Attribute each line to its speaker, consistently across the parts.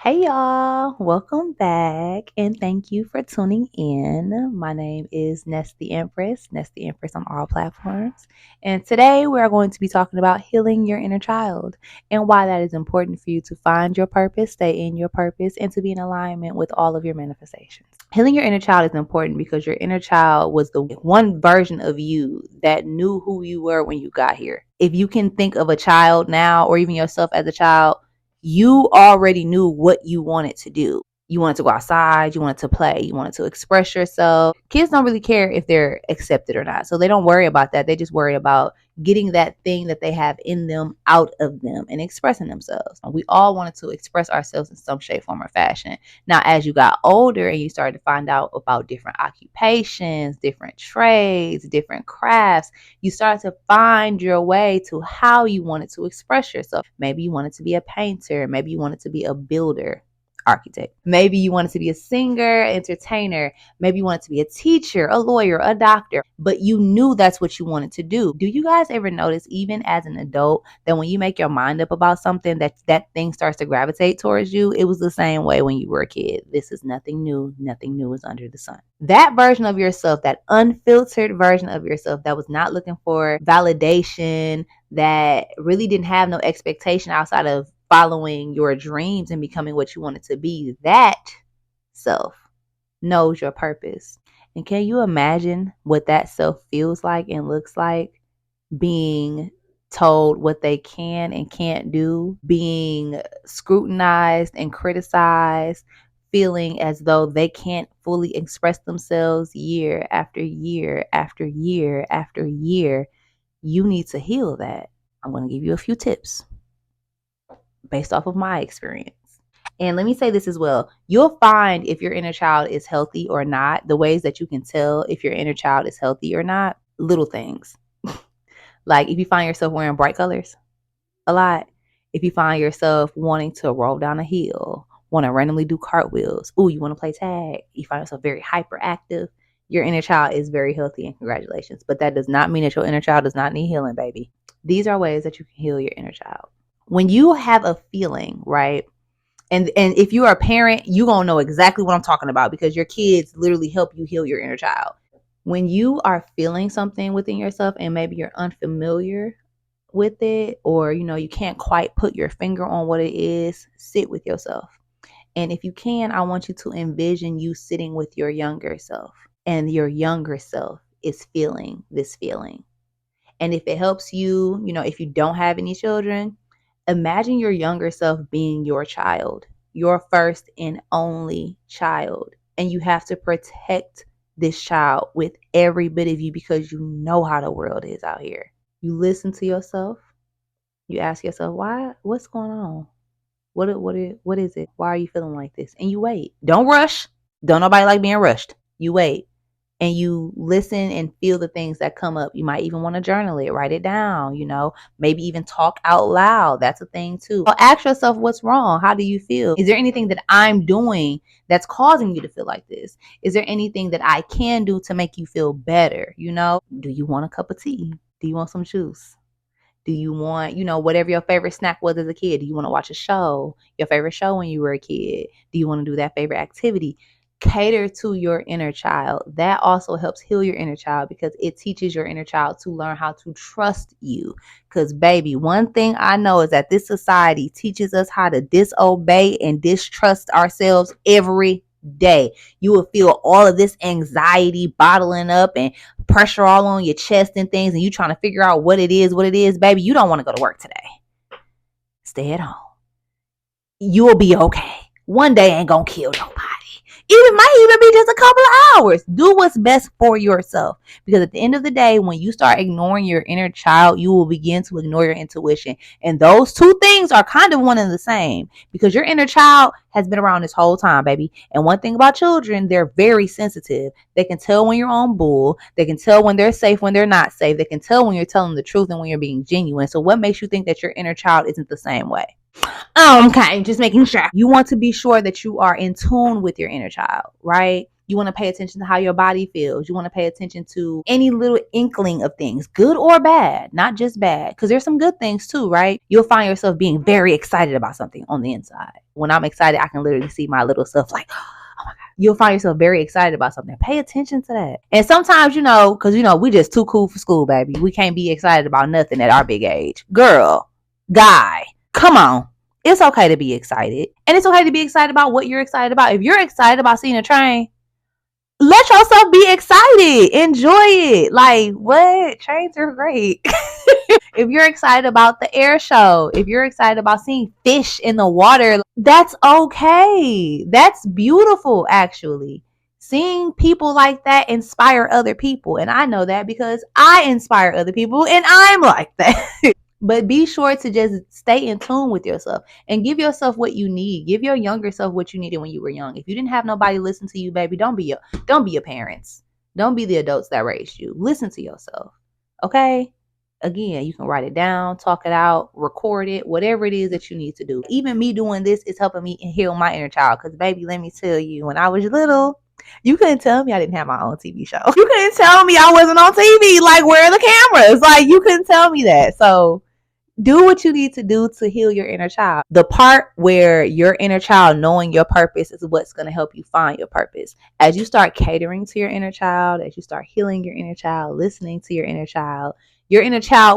Speaker 1: Hey y'all, welcome back and thank you for tuning in. My name is Ness Thee Empress, Ness Thee Empress on all platforms. And today we are going to be talking about healing your inner child and why that is important for you to find your purpose, stay in your purpose, and to be in alignment with all of your manifestations. Healing your inner child is important because your inner child was the one version of you that knew who you were when you got here. If you can think of a child now or even yourself as a child, you already knew what you wanted to do. You wanted to go outside, you wanted to play, you wanted to express yourself. Kids don't really care if they're accepted or not. So they don't worry about that. They just worry about getting that thing that they have in them out of them and expressing themselves. We all wanted to express ourselves in some shape, form, or fashion. Now, as you got older and you started to find out about different occupations, different trades, different crafts, you start to find your way to how you wanted to express yourself. Maybe you wanted to be a painter. Maybe you wanted to be a builder, architect. Maybe you wanted to be a singer, entertainer. Maybe you wanted to be a teacher, a lawyer, a doctor, but you knew that's what you wanted to do. Do you guys ever notice, even as an adult, that when you make your mind up about something, that thing starts to gravitate towards you? It was the same way when you were a kid. This is nothing new. Nothing new is under the sun. That version of yourself, that unfiltered version of yourself that was not looking for validation, that really didn't have no expectation outside of following your dreams and becoming what you wanted to be, that self knows your purpose. And can you imagine what that self feels like and looks like? Being told what they can and can't do, being scrutinized and criticized, feeling as though they can't fully express themselves year after year after year after year. You need to heal that. I'm going to give you a few tips based off of my experience. And let me say this as well. You'll find if your inner child is healthy or not, the ways that you can tell if your inner child is healthy or not, little things. Like if you find yourself wearing bright colors a lot, if you find yourself wanting to roll down a hill, want to randomly do cartwheels, ooh, you want to play tag, you find yourself very hyperactive, your inner child is very healthy and congratulations. But that does not mean that your inner child does not need healing, baby. These are ways that you can heal your inner child. When you have a feeling, right? And if you are a parent, you're going to know exactly what I'm talking about because your kids literally help you heal your inner child. When you are feeling something within yourself and maybe you're unfamiliar with it, or you can't quite put your finger on what it is, sit with yourself. And if you can, I want you to envision you sitting with your younger self, and your younger self is feeling this feeling. And if it helps you, if you don't have any children, imagine your younger self being your child, your first and only child. And you have to protect this child with every bit of you because you know how the world is out here. You listen to yourself. You ask yourself, why? What's going on? What is it? Why are you feeling like this? And you wait. Don't rush. Don't nobody like being rushed. You wait. And you listen and feel the things that come up. You might even want to journal it, write it down, maybe even talk out loud. That's a thing too. Ask yourself what's wrong. How do you feel? Is there anything that I'm doing that's causing you to feel like this? Is there anything that I can do to make you feel better? Do you want a cup of tea? Do you want some juice? Do you want, whatever your favorite snack was as a kid? Do you want to watch a show? Your favorite show when you were a kid? Do you want to do that favorite activity? Cater to your inner child. That also helps heal your inner child because it teaches your inner child to learn how to trust you. Because, baby, one thing I know is that this society teaches us how to disobey and distrust ourselves every day. You will feel all of this anxiety bottling up and pressure all on your chest and things, and you trying to figure out what it is, baby. You don't want to go to work today. Stay at home. You will be okay. One day ain't gonna kill nobody. It might even be just a couple of hours. Do what's best for yourself. Because at the end of the day, when you start ignoring your inner child, you will begin to ignore your intuition. And those two things are kind of one and the same. Because your inner child has been around this whole time, baby. And one thing about children, they're very sensitive. They can tell when you're on bull. They can tell when they're safe, when they're not safe. They can tell when you're telling the truth and when you're being genuine. So what makes you think that your inner child isn't the same way? Okay, just making sure. You want to be sure that you are in tune with your inner child, right? You want to pay attention to how your body feels. You want to pay attention to any little inkling of things, good or bad, not just bad, because there's some good things too, right? You'll find yourself being very excited about something on the inside. When I'm excited, I can literally see my little self like, oh my God. You'll find yourself very excited about something. Pay attention to that. And sometimes, because, we just too cool for school, baby. We can't be excited about nothing at our big age. Girl, guy, come on. It's okay to be excited. And it's okay to be excited about what you're excited about. If you're excited about seeing a train, let yourself be excited. Enjoy it. Like, what? Trains are great. If you're excited about the air show, if you're excited about seeing fish in the water, that's okay. That's beautiful, actually. Seeing people like that inspire other people. And I know that because I inspire other people and I'm like that. But be sure to just stay in tune with yourself and give yourself what you need. Give your younger self what you needed when you were young. If you didn't have nobody listen to you, baby, don't be your parents. Don't be the adults that raised you. Listen to yourself. Okay? Again, you can write it down, talk it out, record it, whatever it is that you need to do. Even me doing this is helping me heal my inner child. Because, baby, let me tell you, when I was little, you couldn't tell me I didn't have my own TV show. You couldn't tell me I wasn't on TV. Like, where are the cameras? Like, you couldn't tell me that. So, do what you need to do to heal your inner child. The part where your inner child knowing your purpose is what's going to help you find your purpose. As you start catering to your inner child, as you start healing your inner child, listening to your inner child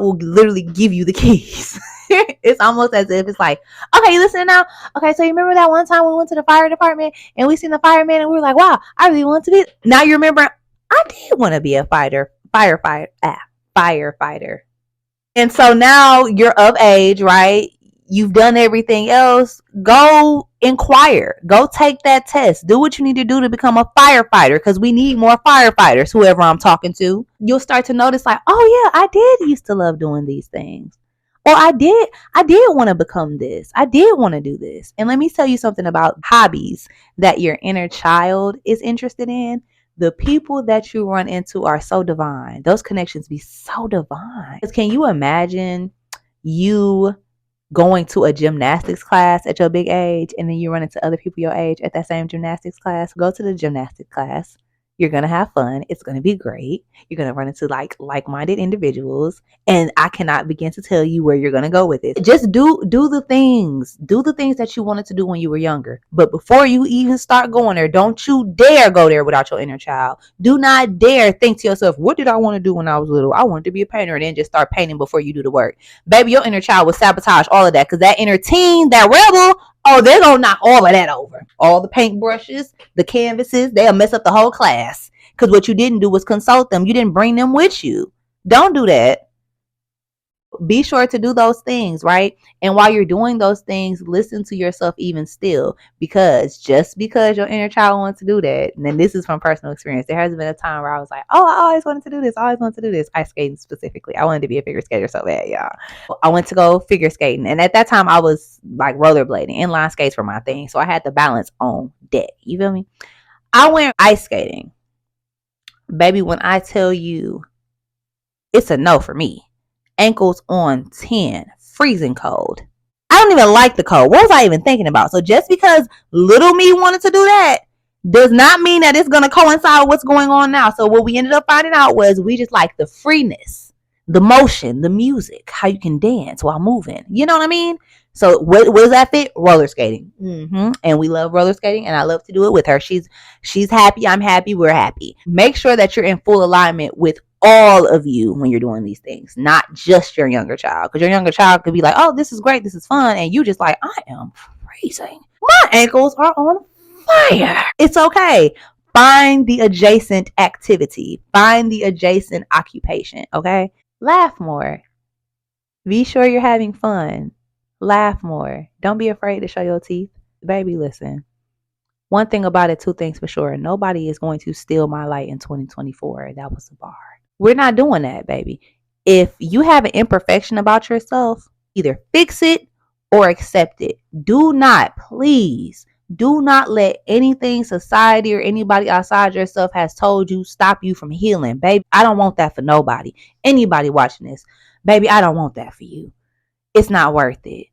Speaker 1: will literally give you the keys. It's almost as if it's like, okay, listen now. Okay, so you remember that one time we went to the fire department and we seen the fireman and we were like, wow, I really want to be. Now you remember, I did want to be a firefighter. And so now you're of age, right? You've done everything else. Go inquire. Go take that test. Do what you need to do to become a firefighter, because we need more firefighters, whoever I'm talking to. You'll start to notice like, oh yeah, I did used to love doing these things. Or I did want to become this. I did want to do this. And let me tell you something about hobbies that your inner child is interested in. The people that you run into are so divine. Those connections be so divine. Can you imagine you going to a gymnastics class at your big age and then you run into other people your age at that same gymnastics class? Go to the gymnastics class. You're going to have fun. It's going to be great. You're going to run into like-minded individuals. And I cannot begin to tell you where you're going to go with it. Just do the things. Do the things that you wanted to do when you were younger. But before you even start going there, don't you dare go there without your inner child. Do not dare think to yourself, what did I want to do when I was little? I wanted to be a painter, and then just start painting before you do the work. Baby, your inner child will sabotage all of that, because that inner teen, that rebel, oh, they're going to knock all of that over. All the paintbrushes, the canvases, they'll mess up the whole class. Because what you didn't do was consult them. You didn't bring them with you. Don't do that. Be sure to do those things, right? And while you're doing those things, listen to yourself even still. Because just because your inner child wants to do that, and then this is from personal experience, there has been a time where I was like, oh, I always wanted to do this. I always wanted to do this. Ice skating specifically. I wanted to be a figure skater so bad, y'all. I went to go figure skating. And at that time, I was like rollerblading. Inline skates were my thing. So I had the balance on deck. You feel me? I went ice skating. Baby, when I tell you, it's a no for me. Ankles on 10, freezing cold. I don't even like the cold. What was I even thinking about? So just because little me wanted to do that does not mean that it's going to coincide with what's going on now. So what we ended up finding out was we just like the freeness, the motion, the music, how you can dance while moving. You know what I mean? So what does that fit? Roller skating. And we love roller skating, and I love to do it with her. She's happy. I'm happy. We're happy. Make sure that you're in full alignment with all of you when you're doing these things, not just your younger child. Because your younger child could be like, oh, this is great. This is fun. And you just like, I am freezing. My ankles are on fire. It's okay. Find the adjacent activity. Find the adjacent occupation. Okay? Laugh more. Be sure you're having fun. Laugh more. Don't be afraid to show your teeth. Baby, listen. One thing about it, two things for sure. Nobody is going to steal my light in 2024. That was the bar. We're not doing that, baby. If you have an imperfection about yourself, either fix it or accept it. Do not, please, do not let anything society or anybody outside yourself has told you stop you from healing. Baby, I don't want that for nobody. Anybody watching this, baby, I don't want that for you. It's not worth it.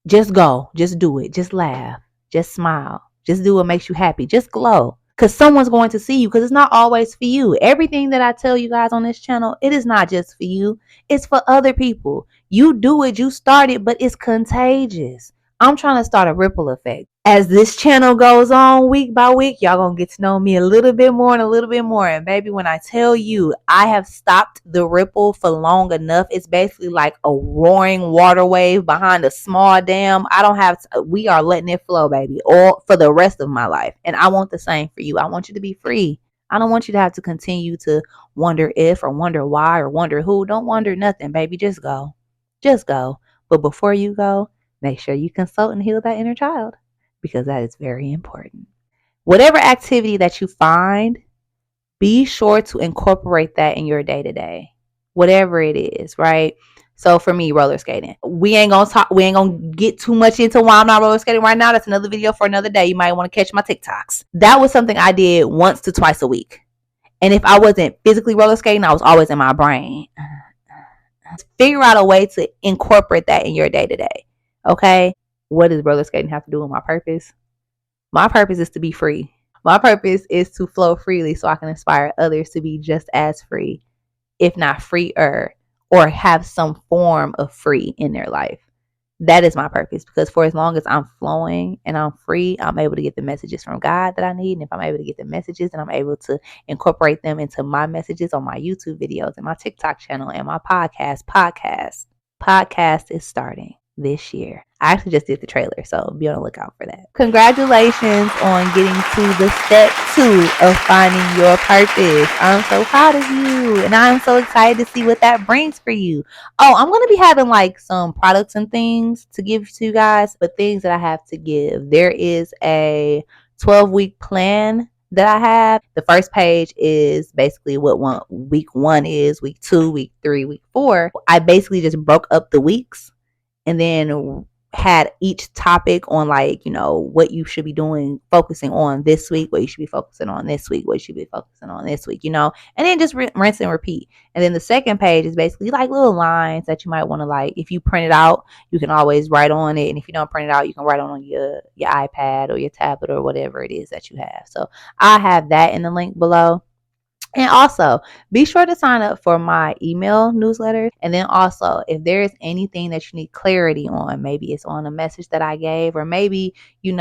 Speaker 1: Just go. Just do it. Just laugh. Just smile. Just do what makes you happy. Just glow. because someone's going to see you, because it's not always for you. Everything that I tell you guys on this channel, it is not just for you. It's for other people. You do it, you start it, but it's contagious. I'm trying to start a ripple effect. As this channel goes on week by week, y'all gonna get to know me a little bit more and a little bit more. And baby, when I tell you I have stopped the ripple for long enough, it's basically like a roaring water wave behind a small dam. I don't have to, we are letting it flow, baby, all for the rest of my life. And I want the same for you. I want you to be free. I don't want you to have to continue to wonder if or wonder why or wonder who. Don't wonder nothing, baby. Just go. Just go. But before you go, make sure you consult and heal that inner child, because that is very important. Whatever activity that you find, be sure to incorporate that in your day to day, whatever it is, right? So for me, roller skating, we ain't gonna get too much into why I'm not roller skating right now. That's another video for another day. You might want to catch my TikToks. That was something I did once to twice a week. And if I wasn't physically roller skating, I was always in my brain. Figure out a way to incorporate that in your day to day. Okay. What does roller skating have to do with my purpose? My purpose is to be free. My purpose is to flow freely so I can inspire others to be just as free, if not freer, or have some form of free in their life. That is my purpose, because for as long as I'm flowing and I'm free, I'm able to get the messages from God that I need. And if I'm able to get the messages, then I'm able to incorporate them into my messages on my YouTube videos and my TikTok channel and my podcast is starting this year. I actually just did the trailer, so be on the lookout for that. Congratulations on getting to the step 2 of finding your purpose. I'm so proud of you, and I'm so excited to see what that brings for you. Oh, I'm going to be having like some products and things to give to you guys, but things that I have to give. There is a 12-week plan that I have. The first page is basically what week 1 is, week 2, week 3, week 4. I basically just broke up the weeks and then had each topic on, like, what you should be doing, focusing on this week, what you should be focusing on this week, what you should be focusing on this week, and then just rinse and repeat. And then the second page is basically like little lines that you might want to, like, if you print it out, you can always write on it. And if you don't print it out, you can write on your iPad or your tablet or whatever it is that you have. So I have that in the link below. And also, be sure to sign up for my email newsletter. And then also, if there is anything that you need clarity on, maybe it's on a message that I gave, or maybe, you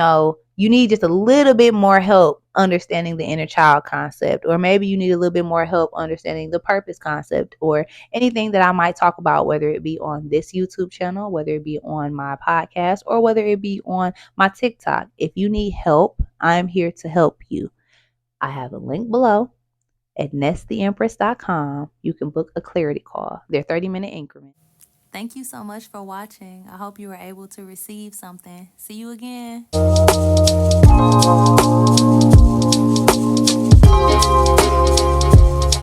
Speaker 1: need just a little bit more help understanding the inner child concept, or maybe you need a little bit more help understanding the purpose concept, or anything that I might talk about, whether it be on this YouTube channel, whether it be on my podcast, or whether it be on my TikTok. If you need help, I'm here to help you. I have a link below at nesstheempress.com. You can book a clarity call. They're 30-minute increments. Thank you so much for watching. I hope you were able to receive something. See you again.